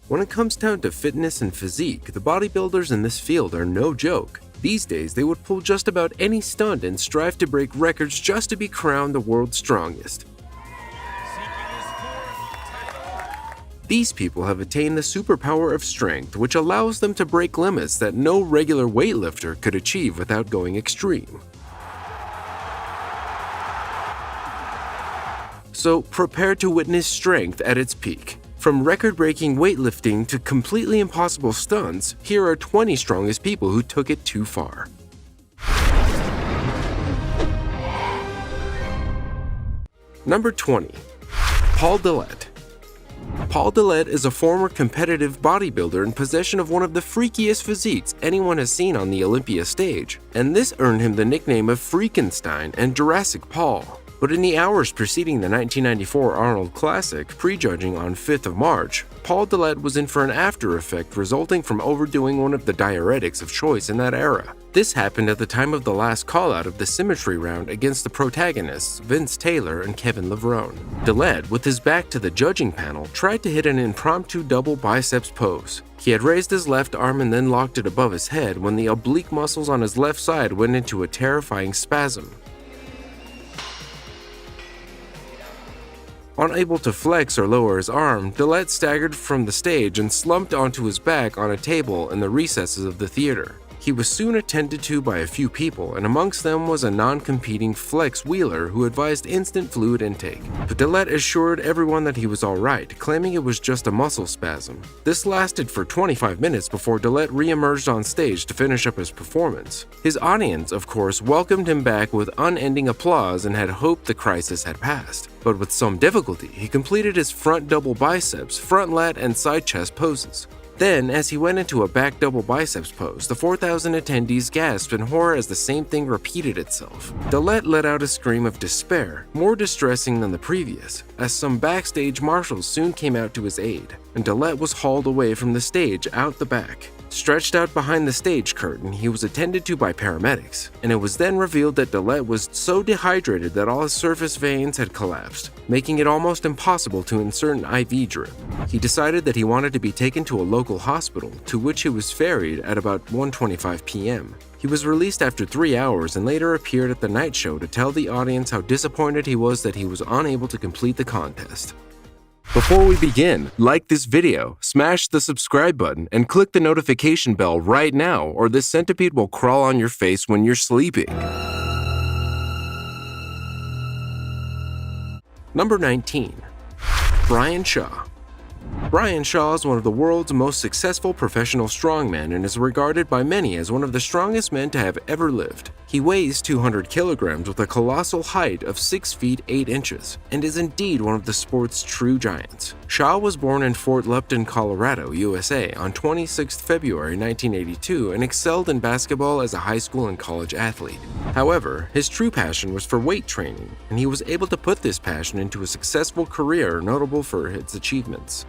When it comes down to fitness and physique, the bodybuilders in this field are no joke. These days, they would pull just about any stunt and strive to break records just to be crowned the world's strongest. These people have attained the superpower of strength, which allows them to break limits that no regular weightlifter could achieve without going extreme. So prepare to witness strength at its peak. From record-breaking weightlifting to completely impossible stunts, here are 20 strongest people who took it too far. Number 20. Paul Dalet. Paul Dalet is a former competitive bodybuilder in possession of one of the freakiest physiques anyone has seen on the Olympia stage, and this earned him the nickname of Freakenstein and Jurassic Paul. But in the hours preceding the 1994 Arnold Classic, prejudging on 5th of March, Paul Dalet was in for an after effect resulting from overdoing one of the diuretics of choice in that era. This happened at the time of the last call-out of the symmetry round against the protagonists Vince Taylor and Kevin Levrone. Dalet, with his back to the judging panel, tried to hit an impromptu double biceps pose. He had raised his left arm and then locked it above his head when the oblique muscles on his left side went into a terrifying spasm. Unable to flex or lower his arm, Dalet staggered from the stage and slumped onto his back on a table in the recesses of the theater. He was soon attended to by a few people, and amongst them was a non-competing Flex Wheeler who advised instant fluid intake. But Dalet assured everyone that he was alright, claiming it was just a muscle spasm. This lasted for 25 minutes before Dalet re-emerged on stage to finish up his performance. His audience, of course, welcomed him back with unending applause and had hoped the crisis had passed. But with some difficulty, he completed his front double biceps, front lat, and side chest poses. Then, as he went into a back double biceps pose, the 4,000 attendees gasped in horror as the same thing repeated itself. Dalet let out a scream of despair, more distressing than the previous, as some backstage marshals soon came out to his aid, and Dalet was hauled away from the stage out the back. Stretched out behind the stage curtain, he was attended to by paramedics, and it was then revealed that Dalet was so dehydrated that all his surface veins had collapsed, making it almost impossible to insert an IV drip. He decided that he wanted to be taken to a local hospital, to which he was ferried at about 1:25 p.m. He was released after 3 hours and later appeared at the night show to tell the audience how disappointed he was that he was unable to complete the contest. Before we begin, like this video, smash the subscribe button, and click the notification bell right now, or this centipede will crawl on your face when you're sleeping. Number 19. Brian Shaw. Brian Shaw is one of the world's most successful professional strongmen and is regarded by many as one of the strongest men to have ever lived. He weighs 200 kilograms with a colossal height of 6 feet 8 inches and is indeed one of the sport's true giants. Shaw was born in Fort Lupton, Colorado, USA on 26 February 1982 and excelled in basketball as a high school and college athlete. However, his true passion was for weight training, and he was able to put this passion into a successful career notable for its achievements.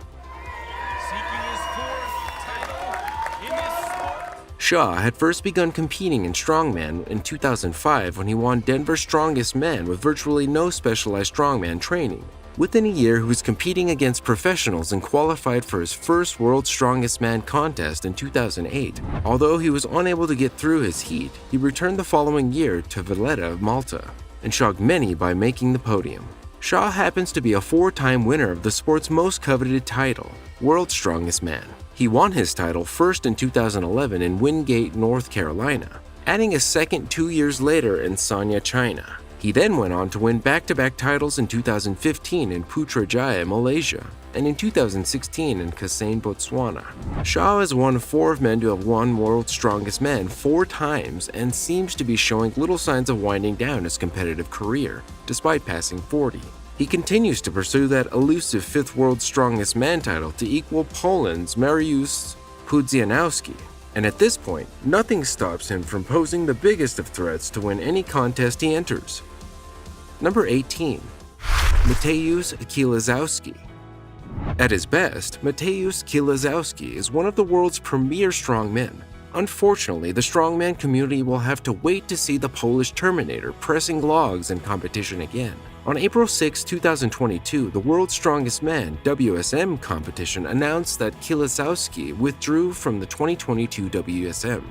Shaw had first begun competing in strongman in 2005 when he won Denver's Strongest Man with virtually no specialized strongman training. Within a year, he was competing against professionals and qualified for his first World's Strongest Man contest in 2008. Although he was unable to get through his heat, he returned the following year to Valletta, Malta, and shocked many by making the podium. Shaw happens to be a 4-time winner of the sport's most coveted title, World's Strongest Man. He won his title first in 2011 in Wingate, North Carolina, adding a second 2 years later in Sanya, China. He then went on to win back-to-back titles in 2015 in Putrajaya, Malaysia, and in 2016 in Kasaine, Botswana. Shaw is one of 4 men to have won World's Strongest Man 4 times and seems to be showing little signs of winding down his competitive career, despite passing 40. He continues to pursue that elusive 5th World's Strongest Man title to equal Poland's Mariusz Pudzianowski, and at this point, nothing stops him from posing the biggest of threats to win any contest he enters. Number 18. Matjaz Kilazowski. At his best, Matjaz Kilazowski is one of the world's premier strongmen. Unfortunately, the strongman community will have to wait to see the Polish Terminator pressing logs in competition again. On April 6, 2022, the World's Strongest Man WSM competition announced that Kilazowski withdrew from the 2022 WSM,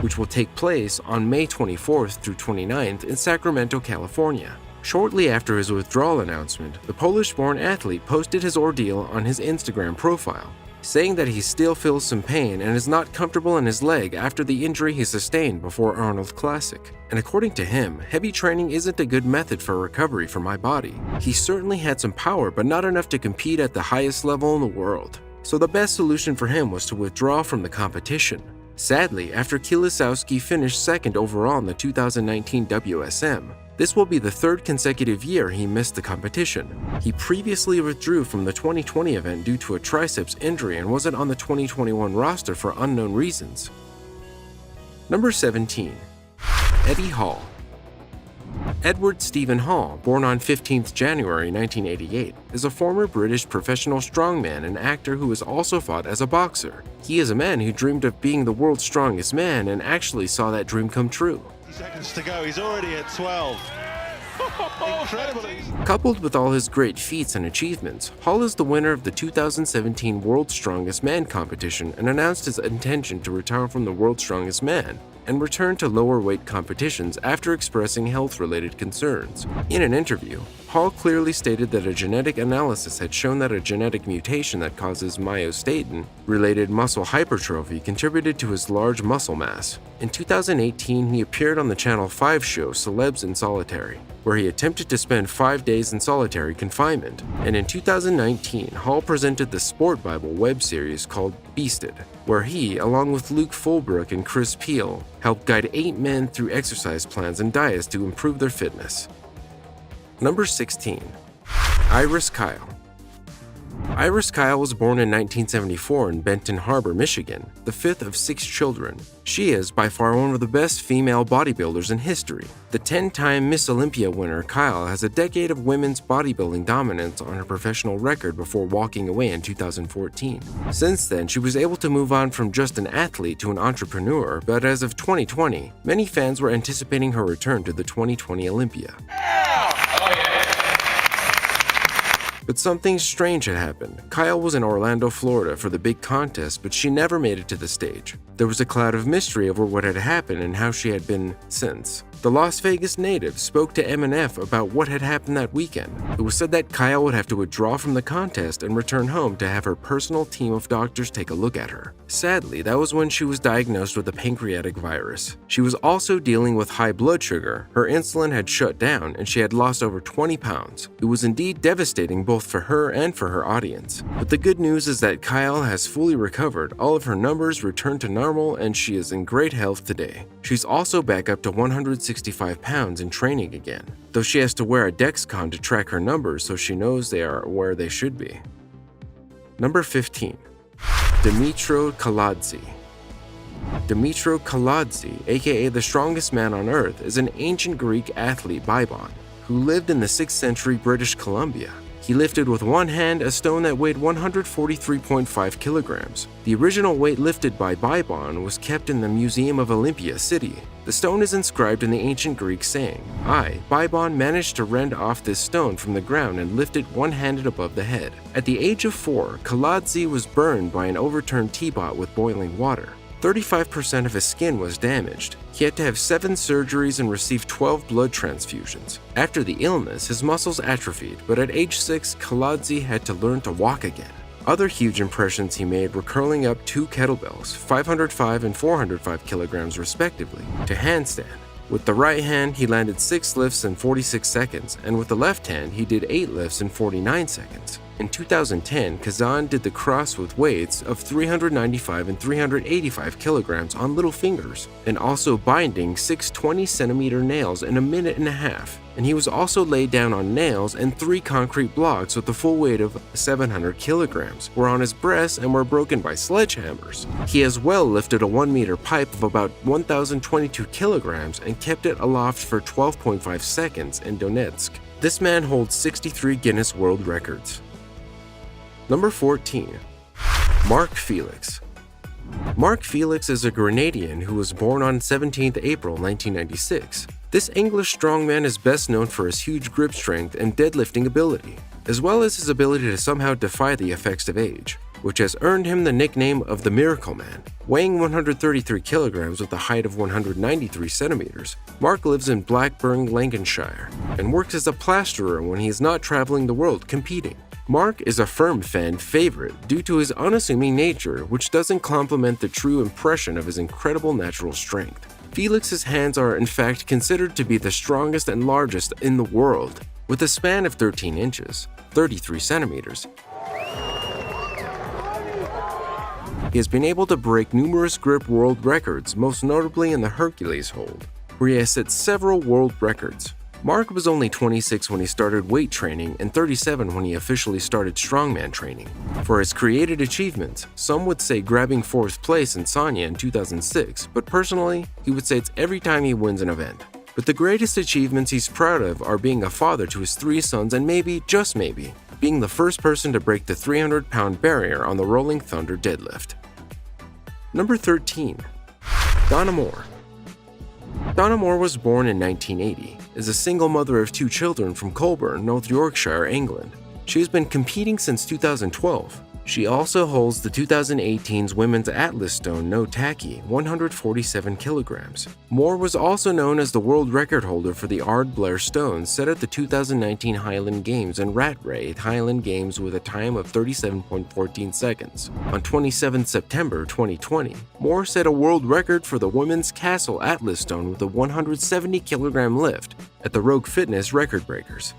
which will take place on May 24th through 29th in Sacramento, California. Shortly after his withdrawal announcement, the Polish-born athlete posted his ordeal on his Instagram profile, saying that he still feels some pain and is not comfortable in his leg after the injury he sustained before Arnold Classic. And according to him, heavy training isn't a good method for recovery for my body. He certainly had some power, but not enough to compete at the highest level in the world. So the best solution for him was to withdraw from the competition. Sadly, after Kilazowski finished second overall in the 2019 WSM, this will be the third consecutive year he missed the competition. He previously withdrew from the 2020 event due to a triceps injury and wasn't on the 2021 roster for unknown reasons. Number 17. Ebby Hall. Edward Stephen Hall, born on 15th January 1988, is a former British professional strongman and actor who has also fought as a boxer. He is a man who dreamed of being the world's strongest man and actually saw that dream come true. Seconds to go, he's already at 12. Incredible. Coupled with all his great feats and achievements, Hall is the winner of the 2017 World's Strongest Man competition and announced his intention to retire from the World's Strongest Man and return to lower weight competitions after expressing health-related concerns. In an interview, Hall clearly stated that a genetic analysis had shown that a genetic mutation that causes myostatin-related muscle hypertrophy contributed to his large muscle mass. In 2018, he appeared on the Channel 5 show Celebs in Solitary, where he attempted to spend 5 days in solitary confinement. And in 2019, Hall presented the Sport Bible web series called Beasted, where he, along with Luke Fulbrook and Chris Peel, helped guide 8 men through exercise plans and diets to improve their fitness. Number 16. Iris Kyle. Iris Kyle was born in 1974 in Benton Harbor, Michigan, the fifth of 6 children. She is by far one of the best female bodybuilders in history. The 10-time Miss Olympia winner Kyle has a decade of women's bodybuilding dominance on her professional record before walking away in 2014. Since then, she was able to move on from just an athlete to an entrepreneur, but as of 2020, many fans were anticipating her return to the 2020 Olympia. But something strange had happened. Kyle was in Orlando, Florida for the big contest, but she never made it to the stage. There was a cloud of mystery over what had happened and how she had been since. The Las Vegas native spoke to MNF about what had happened that weekend. It was said that Kyle would have to withdraw from the contest and return home to have her personal team of doctors take a look at her. Sadly, that was when she was diagnosed with a pancreatic virus. She was also dealing with high blood sugar, her insulin had shut down, and she had lost over 20 pounds. It was indeed devastating both for her and for her audience. But the good news is that Kyle has fully recovered, all of her numbers returned to normal, and she is in great health today. She's also back up to 165 pounds in training again, though she has to wear a Dexcom to track her numbers so she knows they are where they should be. Number 15. Dimitro Kaladzi. Dimitro Kaladzi, aka the strongest man on earth, is an ancient Greek athlete Bybon who lived in the 6th century British Columbia. He lifted with one hand a stone that weighed 143.5 kilograms. The original weight lifted by Bybon was kept in the Museum of Olympia City. The stone is inscribed in the ancient Greek saying, "I, Bybon, managed to rend off this stone from the ground and lift it one-handed above the head." At the age of 4, Kaladzi was burned by an overturned teapot with boiling water. 35% of his skin was damaged. He had to have 7 surgeries and receive 12 blood transfusions. After the illness, his muscles atrophied, but at age 6, Kaladzi had to learn to walk again. Other huge impressions he made were curling up 2 kettlebells, 505 and 405 kilograms respectively, to handstand. With the right hand, he landed 6 lifts in 46 seconds, and with the left hand, he did 8 lifts in 49 seconds. In 2010, Kazan did the cross with weights of 395 and 385 kilograms on little fingers, and also binding 6 20-centimeter nails in a minute and a half. And he was also laid down on nails and 3 concrete blocks with a full weight of 700 kilograms, were on his breast and were broken by sledgehammers. He as well lifted a 1-meter pipe of about 1,022 kilograms and kept it aloft for 12.5 seconds in Donetsk. This man holds 63 Guinness World Records. Number 14. Mark Felix. Mark Felix is a Grenadian who was born on 17th April 1996. This English strongman is best known for his huge grip strength and deadlifting ability, as well as his ability to somehow defy the effects of age, which has earned him the nickname of the Miracle Man. Weighing 133 kilograms with a height of 193 centimeters, Mark lives in Blackburn, Lancashire, and works as a plasterer when he is not traveling the world competing. Mark is a firm fan favorite due to his unassuming nature, which doesn't complement the true impression of his incredible natural strength. Felix's hands are in fact considered to be the strongest and largest in the world, with a span of 13 inches, 33 centimeters. He has been able to break numerous grip world records, most notably in the Hercules hold, where he has set several world records. Mark was only 26 when he started weight training and 37 when he officially started strongman training. For his created achievements, some would say grabbing 4th place in Sonya in 2006, but personally, he would say it's every time he wins an event. But the greatest achievements he's proud of are being a father to his 3 sons and maybe, just maybe, being the first person to break the 300-pound barrier on the Rolling Thunder deadlift. Number 13. Donna Moore. Donna Moore was born in 1980, is a single mother of 2 children from Colburn, North Yorkshire, England. She has been competing since 2012. She also holds the 2018's Women's Atlas Stone No Tacky, 147 kilograms. Moore was also known as the world record holder for the Ard Blair Stone set at the 2019 Highland Games in Rattray Highland Games with a time of 37.14 seconds. On 27 September 2020, Moore set a world record for the Women's Castle Atlas Stone with a 170 kilogram lift at the Rogue Fitness Record Breakers.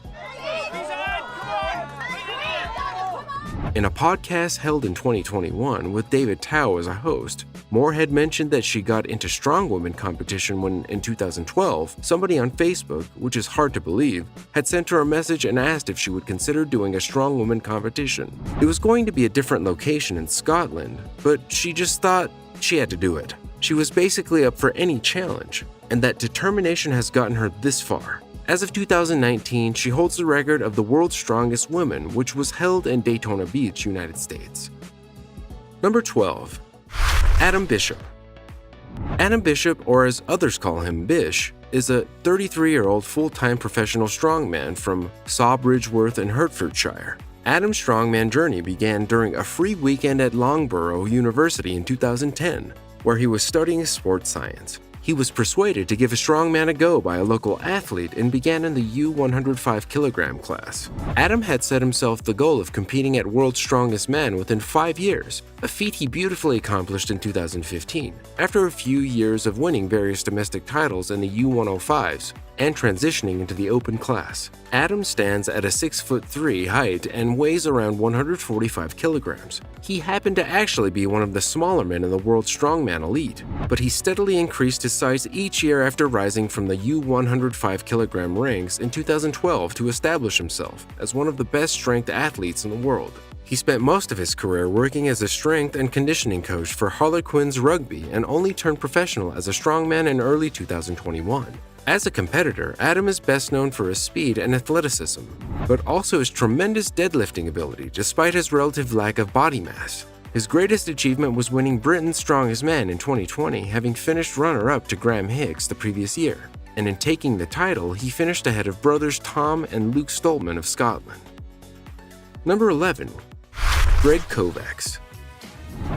In a podcast held in 2021 with David Tao as a host, Moore had mentioned that she got into strong women competition when, in 2012, somebody on Facebook, which is hard to believe, had sent her a message and asked if she would consider doing a strong woman competition. It was going to be a different location in Scotland, but she just thought she had to do it. She was basically up for any challenge, and that determination has gotten her this far. As of 2019, she holds the record of the world's strongest woman, which was held in Daytona Beach, United States. Number 12. Adam Bishop. Adam Bishop, or as others call him Bish, is a 33-year-old full-time professional strongman from Sawbridgeworth in Hertfordshire. Adam's strongman journey began during a free weekend at Loughborough University in 2010, where he was studying sports science. He was persuaded to give a strongman a go by a local athlete and began in the U105 kilogram class. Adam had set himself the goal of competing at World's Strongest Man within 5 years, a feat he beautifully accomplished in 2015, after a few years of winning various domestic titles in the U105s and transitioning into the open class. Adam stands at a 6'3" height and weighs around 145 kilograms. He happened to actually be one of the smaller men in the World Strongman Elite, but he steadily increased his size each year after rising from the U105 kilogram ranks in 2012 to establish himself as one of the best strength athletes in the world. He spent most of his career working as a strength and conditioning coach for Harlequins Rugby and only turned professional as a strongman in early 2021. As a competitor, Adam is best known for his speed and athleticism, but also his tremendous deadlifting ability despite his relative lack of body mass. His greatest achievement was winning Britain's Strongest Man in 2020, having finished runner-up to Graham Hicks the previous year. And in taking the title, he finished ahead of brothers Tom and Luke Stoltman of Scotland. Number 11. Greg Kovacs.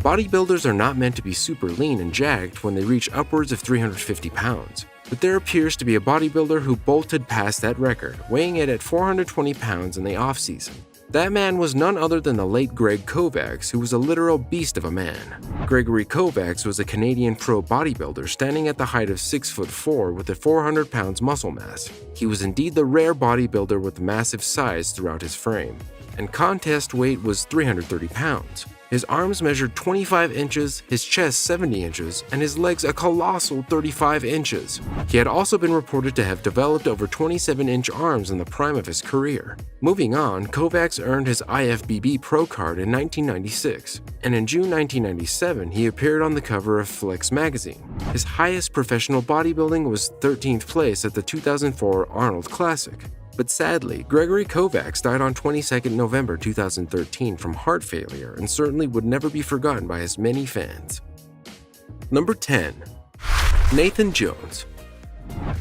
Bodybuilders are not meant to be super lean and jacked when they reach upwards of 350 pounds. But there appears to be a bodybuilder who bolted past that record, weighing it at 420 pounds in the off-season. That man was none other than the late Greg Kovacs, who was a literal beast of a man. Gregory Kovacs was a Canadian pro bodybuilder standing at the height of 6'4" with a 400 pounds muscle mass. He was indeed the rare bodybuilder with massive size throughout his frame, and contest weight was 330 pounds. His arms measured 25 inches, his chest 70 inches, and his legs a colossal 35 inches. He had also been reported to have developed over 27-inch arms in the prime of his career. Moving on, Kovacs earned his IFBB Pro card in 1996, and in June 1997 he appeared on the cover of Felix magazine. His highest professional bodybuilding was 13th place at the 2004 Arnold Classic. But sadly, Gregory Kovacs died on 22 November 2013 from heart failure and certainly would never be forgotten by his many fans. Number 10. Nathan Jones.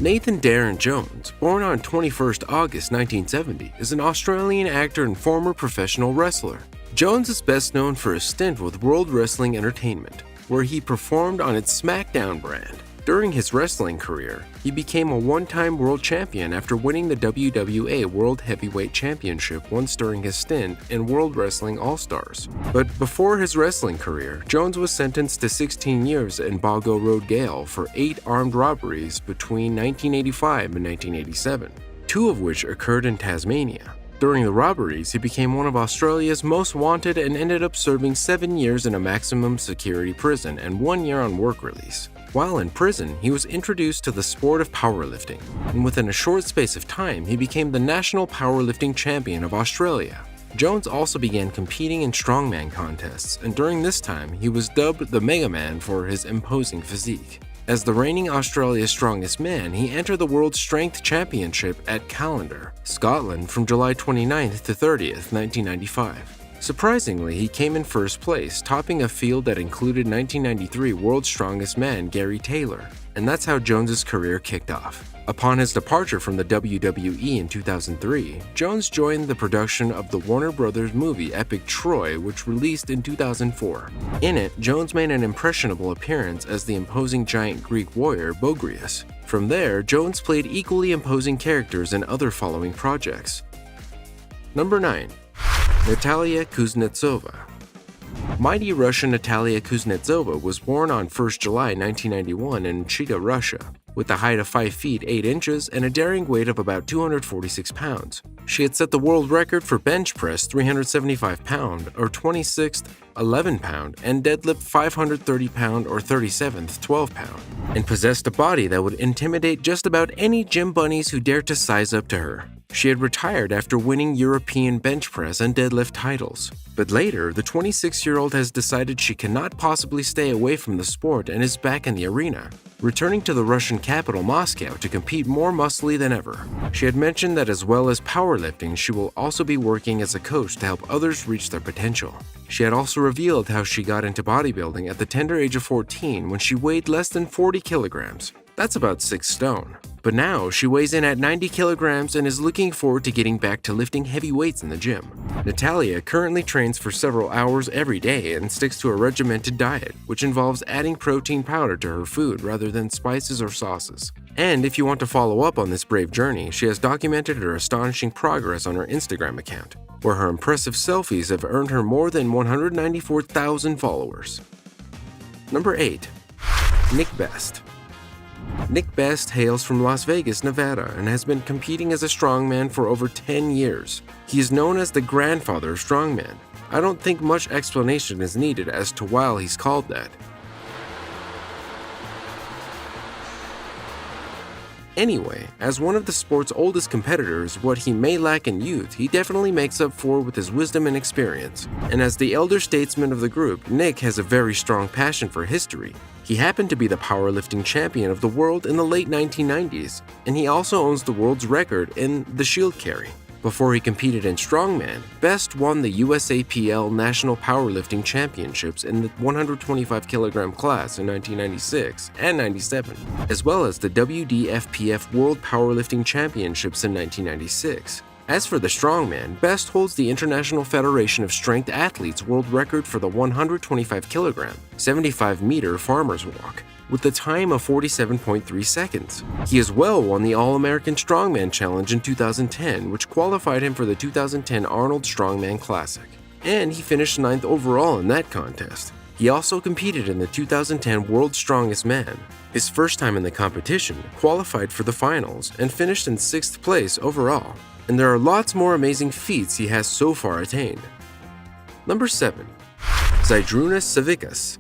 Nathan Darren Jones, born on 21st August 1970, is an Australian actor and former professional wrestler. Jones is best known for a stint with World Wrestling Entertainment, where he performed on its SmackDown brand. During his wrestling career, he became a one-time world champion after winning the WWA World Heavyweight Championship once during his stint in World Wrestling All-Stars. But before his wrestling career, Jones was sentenced to 16 years in Bago Road Gaol for 8 armed robberies between 1985 and 1987, 2 of which occurred in Tasmania. During the robberies, he became one of Australia's most wanted and ended up serving 7 years in a maximum security prison and 1 year on work release. While in prison, he was introduced to the sport of powerlifting, and within a short space of time, he became the national powerlifting champion of Australia. Jones also began competing in strongman contests, and during this time, he was dubbed the Mega Man for his imposing physique. As the reigning Australia's strongest man, he entered the World Strength Championship at Callander, Scotland from July 29th to 30th, 1995. Surprisingly, he came in first place, topping a field that included 1993 World's Strongest Man Gary Taylor, and that's how Jones's career kicked off. Upon his departure from the WWE in 2003, Jones joined the production of the Warner Brothers movie Epic Troy, which released in 2004. In it, Jones made an impressionable appearance as the imposing giant Greek warrior Bogrius. From there, Jones played equally imposing characters in other following projects. Number 9. Natalia Kuznetsova. Mighty Russian Natalia Kuznetsova was born on 1st July 1991 in Chita, Russia, with a height of 5 feet 8 inches and a daring weight of about 246 pounds. She had set the world record for bench press 375 pound or 26th 11 pound and deadlift 530 pound or 37th 12 pound, and possessed a body that would intimidate just about any gym bunnies who dared to size up to her. She had retired after winning European bench press and deadlift titles. But later, the 26-year-old has decided she cannot possibly stay away from the sport and is back in the arena, returning to the Russian capital Moscow to compete more muscly than ever. She had mentioned that as well as powerlifting, she will also be working as a coach to help others reach their potential. She had also revealed how she got into bodybuilding at the tender age of 14 when she weighed less than 40 kilograms. That's about 6 stone. But now she weighs in at 90 kilograms and is looking forward to getting back to lifting heavy weights in the gym. Natalia currently trains for several hours every day and sticks to a regimented diet, which involves adding protein powder to her food rather than spices or sauces. And if you want to follow up on this brave journey, she has documented her astonishing progress on her Instagram account, where her impressive selfies have earned her more than 194,000 followers. Number 8. Nick Best. Nick Best hails from Las Vegas, Nevada, and has been competing as a strongman for over 10 years. He is known as the grandfather of strongman. I don't think much explanation is needed as to why he's called that. Anyway, as one of the sport's oldest competitors, what he may lack in youth, he definitely makes up for with his wisdom and experience. And as the elder statesman of the group, Nick has a very strong passion for history. He happened to be the powerlifting champion of the world in the late 1990s, and he also owns the world's record in the shield carry. Before he competed in strongman, Best won the USAPL National Powerlifting Championships in the 125 kilogram class in 1996 and 97, as well as the WDFPF World Powerlifting Championships in 1996. As for the strongman, Best holds the International Federation of Strength Athletes world record for the 125 kilogram, 75 meter farmer's walk, with a time of 47.3 seconds. He as well won the All-American Strongman Challenge in 2010, which qualified him for the 2010 Arnold Strongman Classic. And he finished 9th overall in that contest. He also competed in the 2010 World's Strongest Man. His first time in the competition, qualified for the finals, and finished in 6th place overall. And there are lots more amazing feats he has so far attained. Number 7. Zaidrunas Zydronas.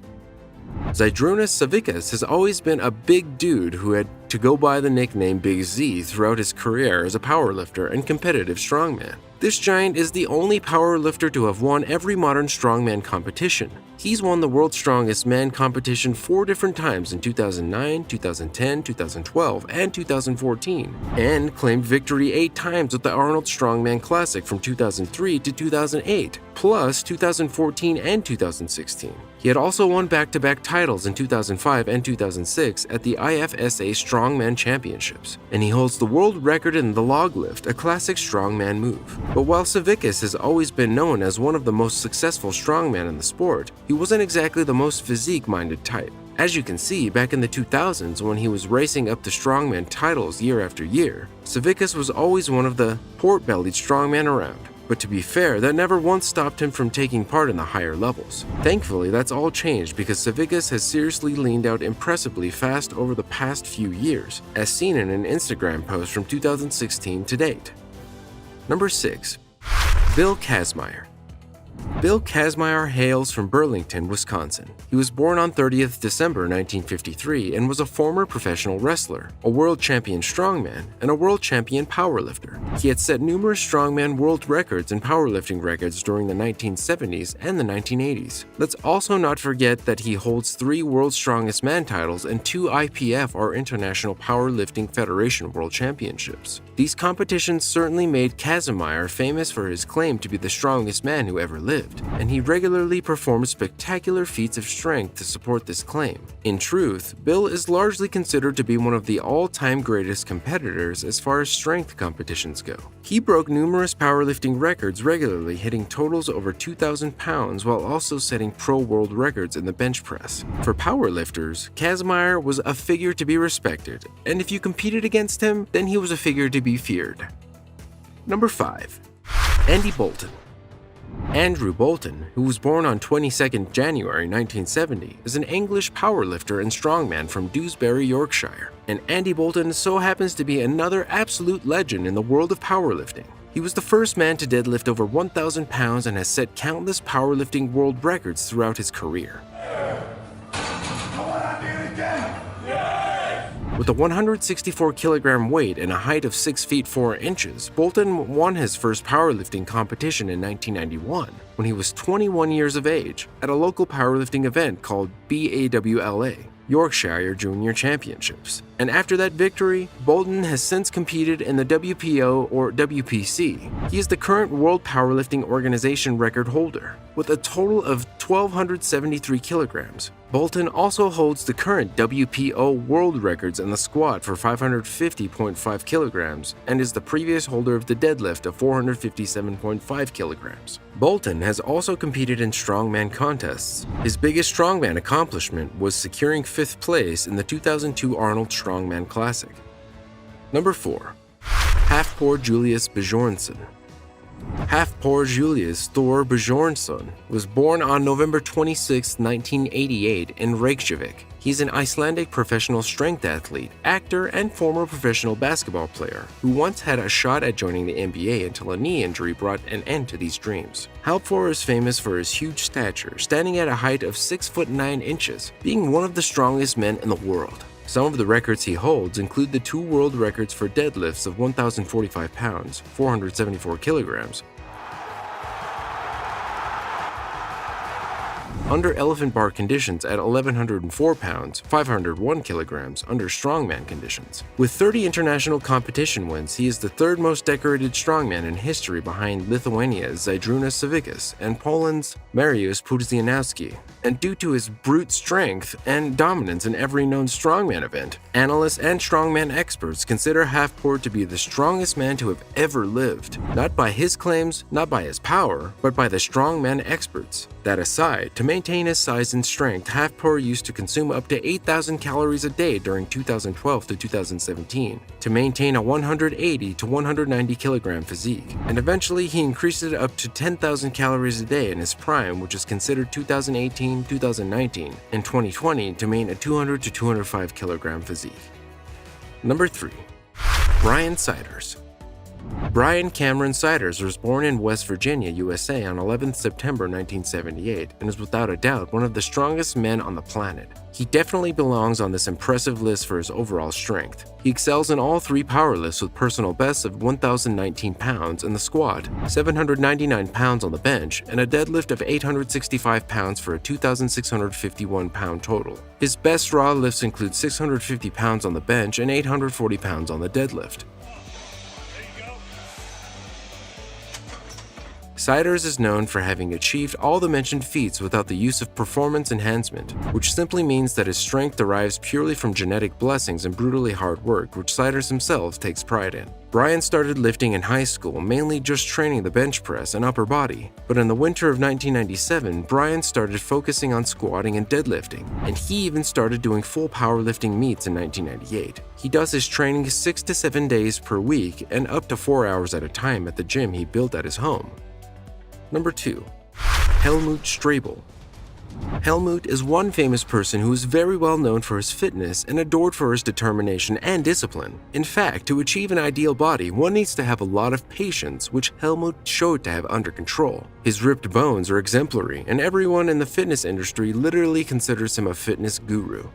Zaidrunas Zydronas has always been a big dude who had to go by the nickname Big Z throughout his career as a powerlifter and competitive strongman. This giant is the only powerlifter to have won every modern strongman competition. He's won the World's Strongest Man competition 4 different times in 2009, 2010, 2012, and 2014, and claimed victory 8 times with the Arnold Strongman Classic from 2003 to 2008, plus 2014 and 2016. He had also won back-to-back titles in 2005 and 2006 at the IFSA Strongman Championships, and he holds the world record in the log lift, a classic strongman move. But while Savickas has always been known as one of the most successful strongmen in the sport, he wasn't exactly the most physique-minded type. As you can see, back in the 2000s when he was racing up the strongman titles year after year, Savickas was always one of the port-bellied strongmen around. But to be fair, that never once stopped him from taking part in the higher levels. Thankfully, that's all changed because Savickas has seriously leaned out impressively fast over the past few years, as seen in an Instagram post from 2016 to date. Number 6. Bill Kazmaier. Bill Kazmaier hails from Burlington, Wisconsin. He was born on 30th December 1953 and was a former professional wrestler, a world champion strongman, and a world champion powerlifter. He had set numerous strongman world records and powerlifting records during the 1970s and the 1980s. Let's also not forget that he holds 3 World's Strongest Man titles and 2 IPF or International Powerlifting Federation World Championships. These competitions certainly made Kazmaier famous for his claim to be the strongest man who ever lived, and he regularly performed spectacular feats of strength to support this claim. In truth, Bill is largely considered to be one of the all-time greatest competitors as far as strength competitions go. He broke numerous powerlifting records regularly, hitting totals over 2,000 pounds while also setting pro world records in the bench press. For powerlifters, Kazmaier was a figure to be respected, and if you competed against him, then he was a figure to be feared. Number 5. Andy Bolton. Andrew Bolton, who was born on 22nd January 1970, is an English powerlifter and strongman from Dewsbury, Yorkshire. And Andy Bolton so happens to be another absolute legend in the world of powerlifting. He was the first man to deadlift over 1,000 pounds and has set countless powerlifting world records throughout his career. With a 164 kilogram weight and a height of 6 feet 4 inches, Bolton won his first powerlifting competition in 1991 when he was 21 years of age at a local powerlifting event called BAWLA, Yorkshire Junior Championships. And after that victory, Bolton has since competed in the WPO or WPC. He is the current World Powerlifting Organization record holder, with a total of 1,273 kilograms. Bolton also holds the current WPO world records in the squat for 550.5 kilograms and is the previous holder of the deadlift of 457.5 kilograms. Bolton has also competed in strongman contests. His biggest strongman accomplishment was securing 5th place in the 2002 Arnold Strongman Classic. Number 4. Half-poor Julius Bjrnsson. Half-poor Julius Thor Bjrnsson was born on November 26, 1988 in Reykjavik. He's an Icelandic professional strength athlete, actor, and former professional basketball player who once had a shot at joining the NBA until a knee injury brought an end to these dreams. Halfpour is famous for his huge stature, standing at a height of 6 foot 9 inches, being one of the strongest men in the world. Some of the records he holds include the 2 world records for deadlifts of 1,045 pounds, 474 kilograms, under elephant bar conditions at 1,104 pounds, 501 kilograms under strongman conditions. With 30 international competition wins, he is the 3rd most decorated strongman in history behind Lithuania's Zaidrunas Zydronas and Poland's Mariusz Pudzianowski. And due to his brute strength and dominance in every known strongman event, analysts and strongman experts consider Halfpour to be the strongest man to have ever lived. Not by his claims, not by his power, but by the strongman experts. That aside, to maintain his size and strength, Halfpour used to consume up to 8,000 calories a day during 2012 to 2017 to maintain a 180 to 190 kilogram physique, and eventually he increased it up to 10,000 calories a day in his prime, which is considered 2018, 2019, and 2020 to maintain a 200 to 205 kilogram physique. Number 3. Brian Ciders. Brian Cameron Ciders was born in West Virginia, USA on 11 September 1978 and is without a doubt one of the strongest men on the planet. He definitely belongs on this impressive list for his overall strength. He excels in all three power lifts with personal bests of 1,019 pounds in the squat, 799 pounds on the bench, and a deadlift of 865 pounds for a 2,651 pound total. His best raw lifts include 650 pounds on the bench and 840 pounds on the deadlift. Ciders is known for having achieved all the mentioned feats without the use of performance enhancement, which simply means that his strength derives purely from genetic blessings and brutally hard work, which Ciders himself takes pride in. Brian started lifting in high school, mainly just training the bench press and upper body, but in the winter of 1997, Brian started focusing on squatting and deadlifting, and he even started doing full powerlifting meets in 1998. He does his training 6 to 7 days per week and up to 4 hours at a time at the gym he built at his home. Number 2. Helmut Strobel. Helmut is one famous person who is very well known for his fitness and adored for his determination and discipline. In fact, to achieve an ideal body, one needs to have a lot of patience, which Helmut showed to have under control. His ripped bones are exemplary, and everyone in the fitness industry literally considers him a fitness guru.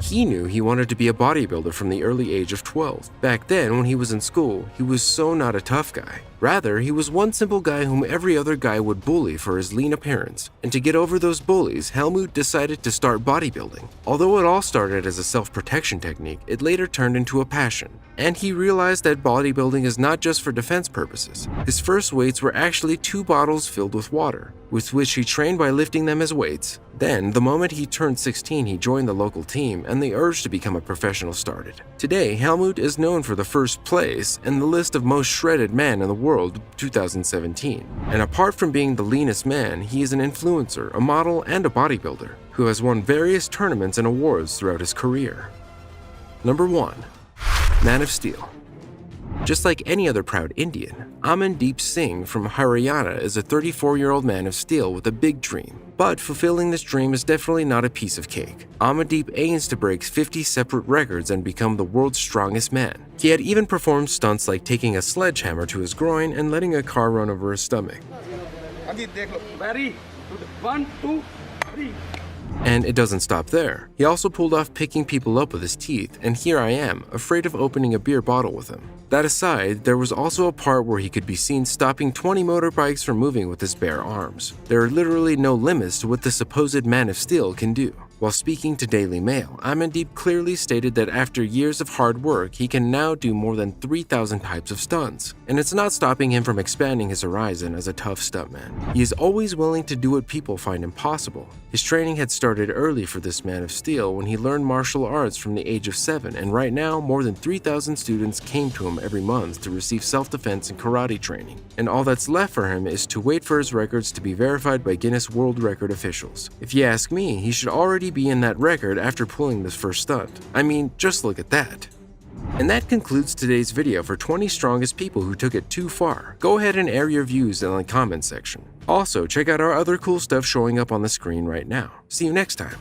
He knew he wanted to be a bodybuilder from the early age of 12. Back then, when he was in school, he was so not a tough guy. Rather, he was one simple guy whom every other guy would bully for his lean appearance. And to get over those bullies, Helmut decided to start bodybuilding. Although it all started as a self-protection technique, it later turned into a passion. And he realized that bodybuilding is not just for defense purposes. His first weights were actually 2 bottles filled with water, with which he trained by lifting them as weights. Then, the moment he turned 16, he joined the local team, and the urge to become a professional started. Today, Helmut is known for the first place in the list of most shredded men in the world 2017. And apart from being the leanest man, he is an influencer, a model, and a bodybuilder who has won various tournaments and awards throughout his career. Number 1. Man of Steel. Just like any other proud Indian, Amandeep Singh from Haryana is a 34-year-old man of steel with a big dream. But fulfilling this dream is definitely not a piece of cake. Amandeep aims to break 50 separate records and become the world's strongest man. He had even performed stunts like taking a sledgehammer to his groin and letting a car run over his stomach. And it doesn't stop there. He also pulled off picking people up with his teeth, and here I am, afraid of opening a beer bottle with him. That aside, there was also a part where he could be seen stopping 20 motorbikes from moving with his bare arms. There are literally no limits to what the supposed Man of Steel can do. While speaking to Daily Mail, Amandeep clearly stated that after years of hard work, he can now do more than 3,000 types of stunts. And it's not stopping him from expanding his horizon as a tough stuntman. He is always willing to do what people find impossible. His training had started early for this Man of Steel when he learned martial arts from the age of 7, and right now, more than 3,000 students came to him every month to receive self-defense and karate training. And all that's left for him is to wait for his records to be verified by Guinness World Record officials. If you ask me, he should already be in that record after pulling this first stunt. I mean, just look at that. And that concludes today's video for 20 strongest people who took it too far. Go ahead and air your views in the comment section. Also, check out our other cool stuff showing up on the screen right now. See you next time.